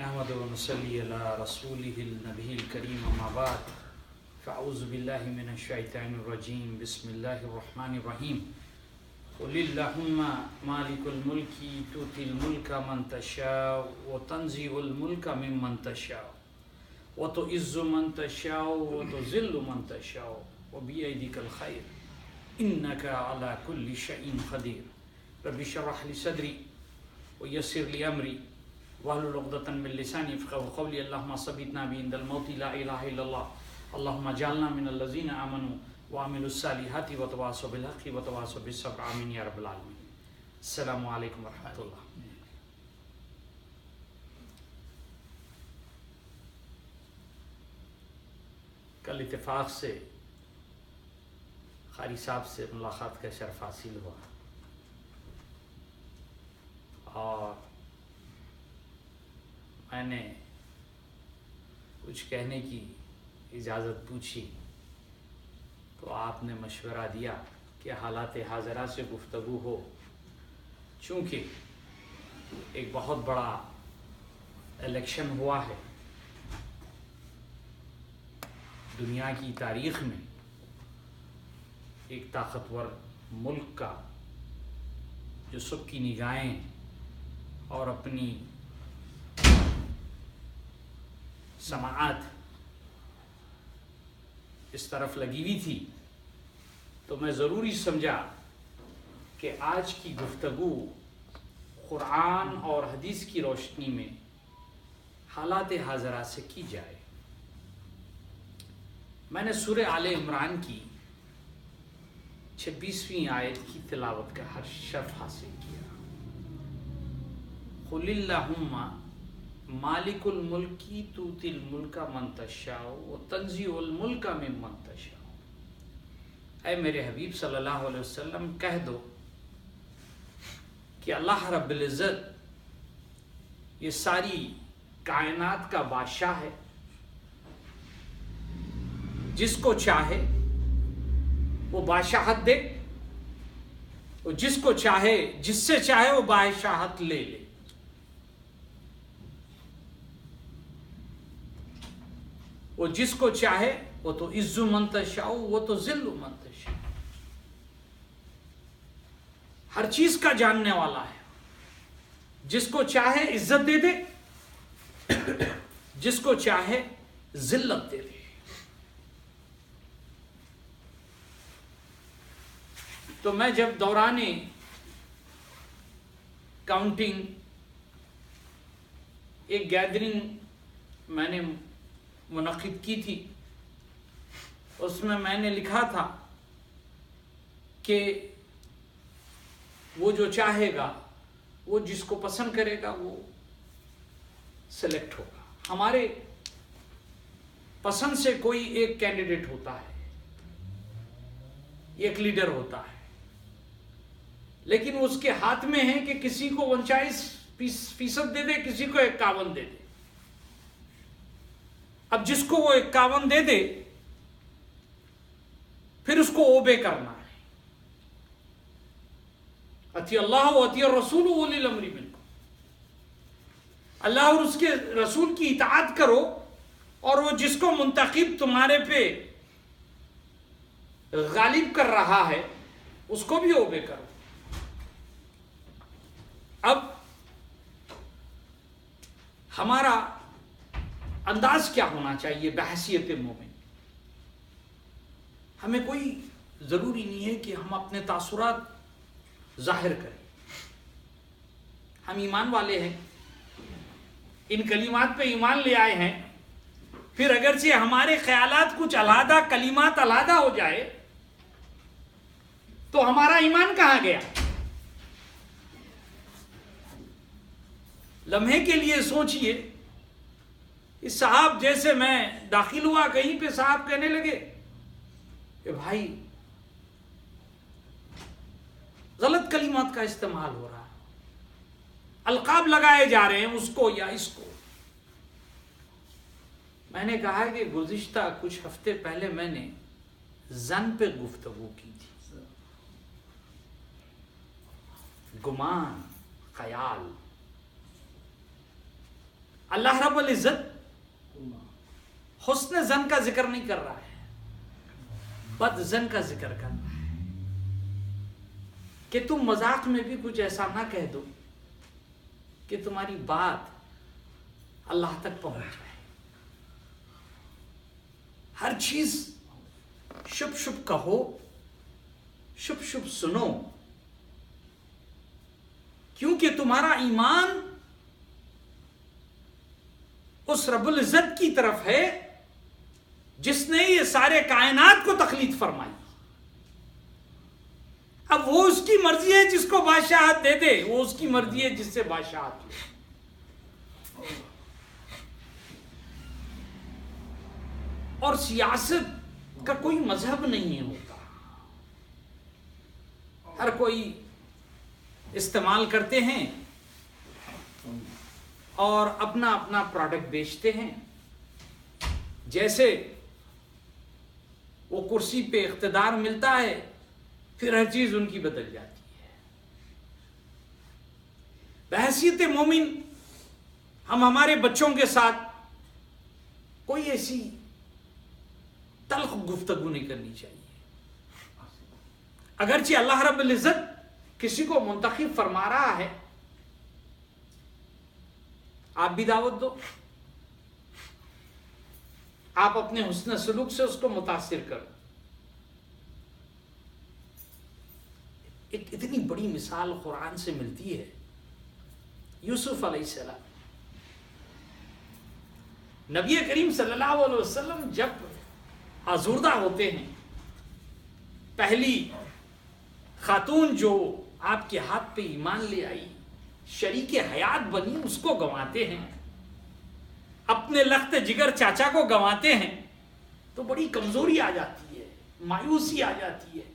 نحمده ونصلي على رسوله النبي الكريم أما بعد فأعوذ بالله من الشيطان الرجيم بسم الله الرحمن الرحيم قل اللهم مالك الملك تؤتي الملك من تشاء وتنزع الملك ممن تشاء وتعز من تشاء وتذل من تشاء وبيدك الخير إنك على كل شيء قدير رب اشرح لي صدري ويسر لي أمري واحلل عقدة من لساني يفقهوا قولي اللهم ثبتنا عند الموت لا إله إلا الله اللهم اجعلنا من الذين آمنوا وعملوا الصالحات وتواصوا بالحق وتواصوا بالصبر آمين يا رب العالمين. السلام علیکم ورحمۃ اللہ. کل اتفاق سے قاری صاحب سے ملاقات کا شرف حاصل ہوا اور میں نے کچھ کہنے کی اجازت پوچھی تو آپ نے مشورہ دیا کہ حالات حاضرہ سے گفتگو ہو، چونکہ ایک بہت بڑا الیکشن ہوا ہے دنیا کی تاریخ میں، ایک طاقتور ملک کا جو سب کی نگاہیں اور اپنی سماعت اس طرف لگی ہوئی تھی، تو میں ضروری سمجھا کہ آج کی گفتگو قرآن اور حدیث کی روشنی میں حالات حاضرہ سے کی جائے. میں نے سورہ آل عمران کی 26ویں آیت کی تلاوت کا ہر شرف حاصل کیا. قل اللہم مالک الملک تؤتی الملک من تشاء وتنزع الملک ممن تشاء. اے میرے حبیب صلی اللہ علیہ وسلم کہہ دو کہ اللہ رب العزت یہ ساری کائنات کا بادشاہ ہے، جس کو چاہے وہ بادشاہت دے اور جس کو چاہے جس سے چاہے وہ بادشاہت لے لے. وہ جس کو چاہے وہ تو عز من تشاء وہ تو ذل من تشاء، ہر چیز کا جاننے والا ہے. جس کو چاہے عزت دے دے، جس کو چاہے ذلت دے دے. تو میں جب دوران کاؤنٹنگ ایک گیدرنگ میں نے منعقد کی تھی، اس میں نے لکھا تھا کہ وہ جو چاہے گا، وہ جس کو پسند کرے گا وہ سلیکٹ ہوگا. ہمارے پسند سے کوئی ایک کینڈیڈیٹ ہوتا ہے، ایک لیڈر ہوتا ہے، لیکن اس کے ہاتھ میں ہے کہ کسی کو 49% دے دے، کسی کو 51 دے دے. اب جس کو وہ 51 دے دے پھر اس کو اوبے کرنا ہے. اطیع اللہ و اطیع الرسول و اولی الامر منکم. اللہ اور اس کے رسول کی اطاعت کرو، اور وہ جس کو منتخب تمہارے پہ غالب کر رہا ہے اس کو بھی اوبے کرو. اب ہمارا انداز کیا ہونا چاہیے بحیثیت مومن؟ ہمیں کوئی ضروری نہیں ہے کہ ہم اپنے تاثرات ظاہر کریں. ہم ایمان والے ہیں، ان کلمات پہ ایمان لے آئے ہیں. پھر اگرچہ ہمارے خیالات کچھ علیحدہ، کلمات علیحدہ ہو جائے تو ہمارا ایمان کہاں گیا؟ لمحے کے لیے سوچئے، اس صاحب جیسے میں داخل ہوا کہیں پہ، صاحب کہنے لگے کہ بھائی غلط کلمات کا استعمال ہو رہا ہے، القاب لگائے جا رہے ہیں اس کو یا اس کو. میں نے کہا کہ گزشتہ کچھ ہفتے پہلے میں نے زن پہ گفتگو کی تھی. گمان، خیال. اللہ رب العزت حسن زن کا ذکر نہیں کر رہا ہے، بد زن کا ذکر کر رہا ہے، کہ تم مذاق میں بھی کچھ ایسا نہ کہہ دو کہ تمہاری بات اللہ تک پہنچ جائے۔ ہر چیز شپ شپ کہو، شپ شپ سنو، کیونکہ تمہارا ایمان اس رب العزت کی طرف ہے جس نے یہ سارے کائنات کو تخلیق فرمائی۔ اب وہ اس کی مرضی ہے جس کو بادشاہت دے دے، وہ اس کی مرضی ہے جس سے بادشاہت لے۔ اور سیاست کا کوئی مذہب نہیں ہوتا، ہر کوئی استعمال کرتے ہیں اور اپنا اپنا پروڈکٹ بیچتے ہیں۔ جیسے وہ کرسی پہ اقتدار ملتا ہے، پھر ہر چیز ان کی بدل جاتی ہے۔ بحیثیت مومن ہم ہمارے بچوں کے ساتھ کوئی ایسی تلخ گفتگو نہیں کرنی چاہیے۔ اگرچہ اللہ رب العزت کسی کو منتخب فرما رہا ہے، آپ بھی دعوت دو، آپ اپنے حسن سلوک سے اس کو متاثر کرو۔ ایک اتنی بڑی مثال قرآن سے ملتی ہے۔ یوسف علیہ السلام، نبی کریم صلی اللہ علیہ وسلم جب آزردہ ہوتے ہیں، پہلی خاتون جو آپ کے ہاتھ پہ ایمان لے آئی، شریک حیات بنی، اس کو گنواتے ہیں، اپنے لخت جگر چاچا کو گنواتے ہیں، تو بڑی کمزوری آ جاتی ہے، مایوسی آ جاتی ہے۔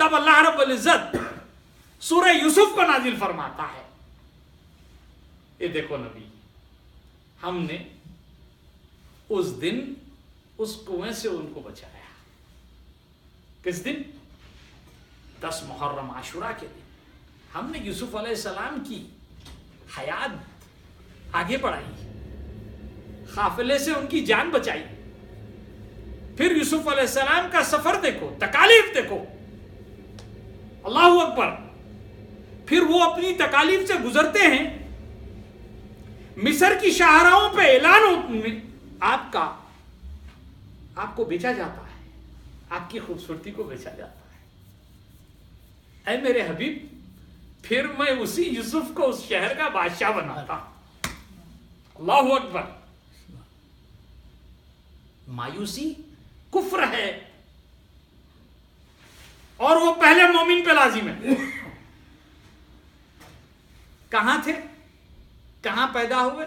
تب اللہ رب العزت سورہ یوسف کو نازل فرماتا ہے، یہ دیکھو نبی، ہم نے اس دن اس کنویں سے ان کو بچایا۔ کس دن؟ 10 محرم عاشورہ کے دن ہم نے یوسف علیہ السلام کی حیات آگے بڑھائی، قافلے سے ان کی جان بچائی۔ پھر یوسف علیہ السلام کا سفر دیکھو، تکالیف دیکھو، اللہ اکبر۔ پھر وہ اپنی تکالیف سے گزرتے ہیں، مصر کی شاہراہوں پہ اعلان آپ کو بیچا جاتا ہے، آپ کی خوبصورتی کو بیچا جاتا ہے۔ اے میرے حبیب، پھر میں اسی یوسف کو اس شہر کا بادشاہ بناتا۔ اللہ اکبر۔ مایوسی کفر ہے، اور وہ پہلے مومن پہ لازم ہے۔ کہاں تھے؟ کہاں پیدا ہوئے؟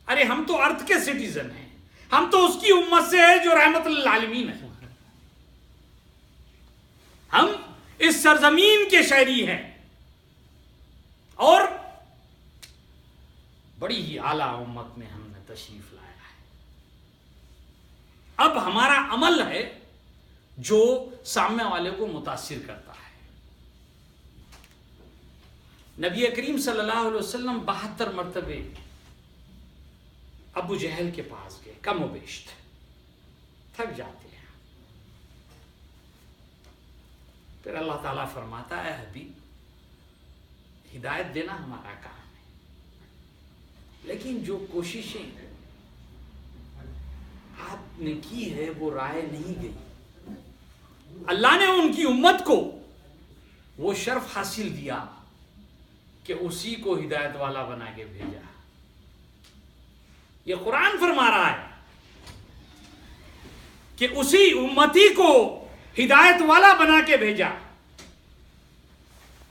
ارے ہم تو ارتھ کے سٹیزن ہیں، ہم تو اس کی امت سے ہیں جو رحمت للعالمین ہے، ہم اس سرزمین کے شہری ہیں، اور بڑی ہی اعلیٰ امت میں ہم نے تشریف لایا ہے۔ اب ہمارا عمل ہے جو سامنے والے کو متاثر کرتا ہے۔ نبی کریم صلی اللہ علیہ وسلم 72 مرتبے ابو جہل کے پاس گئے، کم و بیش تھے، تھک جاتے ہیں۔ پھر اللہ تعالیٰ فرماتا ہے، حبیب، ہدایت دینا ہمارا کام ہے، لیکن جو کوششیں آپ نے کی ہے وہ رائے نہیں گئی۔ اللہ نے ان کی امت کو وہ شرف حاصل دیا کہ اسی کو ہدایت والا بنا کے بھیجا۔ یہ قرآن فرما رہا ہے کہ اسی امتی کو ہدایت والا بنا کے بھیجا۔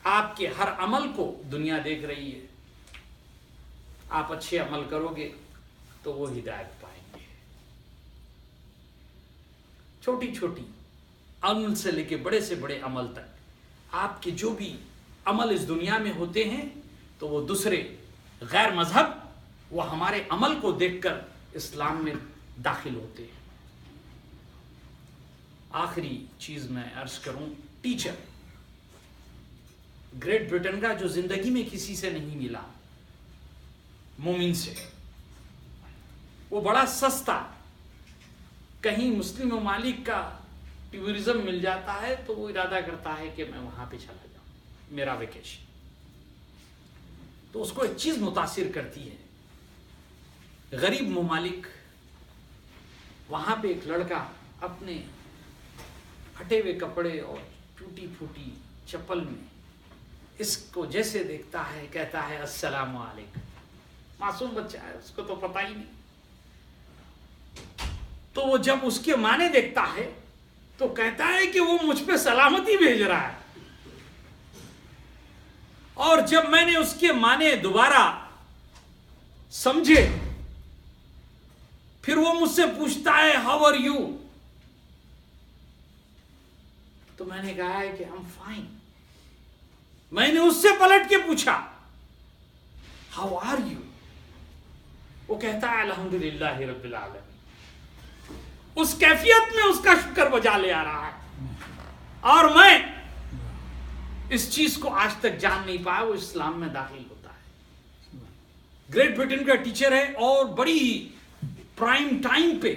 آپ کے ہر عمل کو دنیا دیکھ رہی ہے، آپ اچھے عمل کرو گے تو وہ ہدایت پائیں گے۔ چھوٹی چھوٹی عمل سے لے کے بڑے سے بڑے عمل تک، آپ کے جو بھی عمل اس دنیا میں ہوتے ہیں تو وہ دوسرے غیر مذہب وہ ہمارے عمل کو دیکھ کر اسلام میں داخل ہوتے ہیں۔ آخری چیز میں عرض کروں، ٹیچر گریٹ برٹن کا جو زندگی میں کسی سے نہیں ملا، مومن سے، وہ بڑا سستا کہیں مسلم ممالک کا ٹورزم مل جاتا ہے تو وہ ارادہ کرتا ہے کہ میں وہاں پہ چلا جاؤں، میرا ویکیشن. تو اس کو ایک چیز متاثر کرتی ہے، غریب ممالک، وہاں پہ ایک لڑکا اپنے پھٹے ہوئے کپڑے اور ٹوٹی پھوٹی چپل میں اس کو جیسے دیکھتا ہے کہتا ہے السلام علیکم. معصوم بچہ ہے، اس کو تو پتہ ہی نہیں. تو وہ جب اس کے معنی دیکھتا ہے تو کہتا ہے کہ وہ مجھ پہ سلامتی بھیج رہا ہے. اور جب میں نے اس کے معنی دوبارہ سمجھے، پھر وہ مجھ سے پوچھتا ہے ہاؤ آر یو، تو میں نے کہا ہے کہ I'm fine. میں نے اس سے پلٹ کے پوچھا ہاؤ آر یو، وہ کہتا ہے الحمدللہ رب العالمین. اس کیفیت میں اس کا شکر بجا لے آ رہا ہے. اور میں اس چیز کو آج تک جان نہیں پایا، وہ اسلام میں داخل ہوتا ہے. گریٹ برٹن کا ٹیچر ہے اور بڑی پرائم ٹائم پہ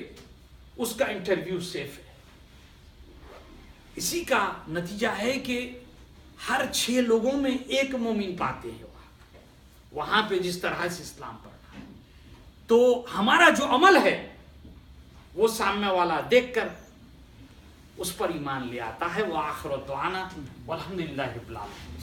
اس کا انٹرویو سیف ہے. اسی کا نتیجہ ہے کہ ہر 6 لوگوں میں ایک مومن پاتے ہیں وہاں پہ جس طرح سے اسلام پڑھا ہے. تو ہمارا جو عمل ہے وہ سامنے والا دیکھ کر اس پر ایمان لے آتا ہے. وآخر دعوانا والحمدللہ رب العالمین.